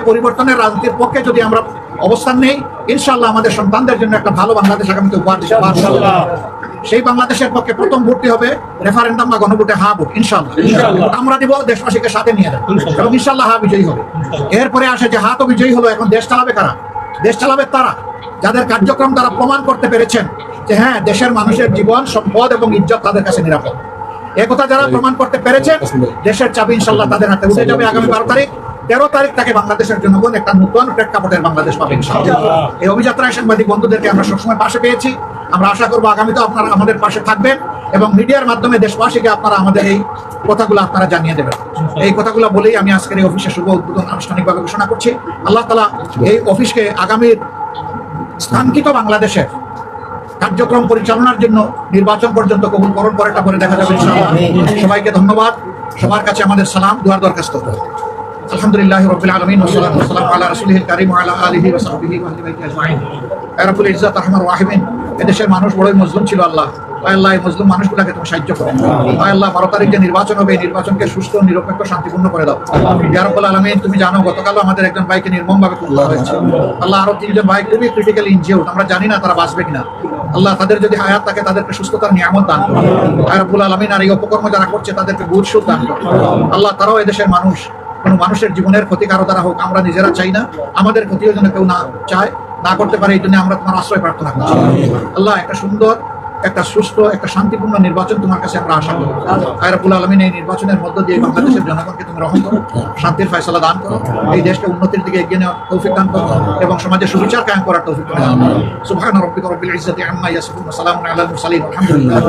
পরিবর্তনের রাজনীতির পক্ষে যদি আমরা অবস্থান নেই, ইনশাআল্লাহ আমাদের সন্তানদের জন্য একটা ভালো বাংলাদেশ আগামীতে উপহার দিতে পারবো। সেই বাংলাদেশের পক্ষে প্রথম ভোটটি হবে রেফারেন্ডাম বা গণভোটে হা ভোট, ইনশাআল্লাহ আমরা দিব, দেশবাসীকে সাথে নিয়ে দেবো এবং ইনশাআল্লাহ হা বিজয়ী হবে। এরপরে আসে যে হা তো বিজয়ী হলো, এখন দেশ চালাবে কারা? দেশ চালাবে তারা যাদের কার্যক্রম দ্বারা প্রমাণ করতে পেরেছেন যে হ্যাঁ, দেশের মানুষের জীবন, সম্পদ এবং ইজ্জত তাদের কাছে নিরাপদ। একথা যারা প্রমাণ করতে পেরেছেন, দেশের চাবি ইনশাআল্লাহ তাদের হাতে উঠে যাবে। আগামী 12 তারিখ 13 তারিখ থেকে বাংলাদেশের জনগণ একটা নতুন প্রেক্ষাপটের বাংলাদেশ পাবে ইনশাআল্লাহ। এই অভিযাত্রায় সাংবাদিক বন্ধুদেরকে আমরা সবসময় পাশে পেয়েছি। আমরা আশা করবো আগামীতে আপনারা আমাদের পাশে থাকবেন এবং মিডিয়ার মাধ্যমে দেশবাসীকে আপনারা আমাদের এই কথাগুলো আপনারা জানিয়ে দেবেন। এই কথাগুলো বলেই আমি আজকের এই অফিসের শুভ উদ্বোধন আনুষ্ঠানিকভাবে ঘোষণা করছি। আল্লাহ তাআলা এই অফিসকে আগামীর স্থানকৃত বাংলাদেশের কার্যক্রম পরিচালনার জন্য নির্বাচন পর্যন্ত কবুল করুন। পরেরটা পরে দেখা যাবে ইনশাআল্লাহ। সবাইকে ধন্যবাদ। সবার কাছে আমাদের সালাম, দুয়ার দরখাস্ত। আলহামদুলিল্লাহি রাব্বিল আলামিন ওয়া সাল্লাল্লাহু ওয়া আলা রাসূলিহিল কারীম ওয়া আলা আলিহি ওয়া সাহবিহি ওয়া আহলি বাইতি আজমাইন। ইয়া রাব্বুল ইজ্জাত আরহামার রাহিমিন, এদেশের মানুষ বড়ই মজলুম ছিল আল্লাহ। আল্লাহ এই মজলুম মানুষগুলোকে তুমি সাহায্য করো। আল্লাহ 12 তারিখ যে নির্বাচন হবে, এই নির্বাচনকে সুস্থ, নিরপেক্ষ, শান্তিপূর্ণ করে দাও। ইয়া রাব্বুল আলামিন, তুমি জানো গতকালও আমাদের একজন ভাইকে নির্মমভাবে খুন করা হয়েছে। আল্লাহ আরো 3 জন ভাই খুবই ক্রিটিক্যালি ইনজিওর্ড, আমরা জানি না তারা বাঁচবে কিনা। আল্লাহ তাদের যদি হায়াত থাকে তাদেরকে সুস্থতার নিয়ামত দান করো। ইয়া রাব্বুল আলামিন, আর এই অপকর্ম যারা করছে তাদেরকে বুঝ সুদ দান করো। আল্লাহ তারাও এদেশের মানুষ, কোনো মানুষের জীবনের ক্ষতি কারো দ্বারা হোক আমরা নিজেরা চাই না, আমাদের ক্ষতিও যেন কেউ না চায়, না করতে পারে, এই জন্য আমরা তোমার আশ্রয় প্রার্থনা করছি। আল্লাহ একটা সুন্দর, একটা সুস্থ, একটা শান্তিপূর্ণ নির্বাচন তোমার কাছে আমরা আশা করি। আয় রাব্বুল আলামিন, এই নির্বাচনের মধ্য দিয়ে বাংলাদেশের জনগণকে তুমি রহম করো, শান্তির ফয়সালা দান করো, এই দেশকে উন্নতির দিকে এগিয়ে নেওয়ার তৌফিক দান করো এবং সমাজে সুবিচার কায়েম করার তৌফিক দান করো। সুবহানা রাব্বিকা রাব্বিল ইজ্জাতি আম্মা ইয়াসিফুন ওয়া সালামুন আলাল মুরসালিন। আলহামদুলিল্লাহ।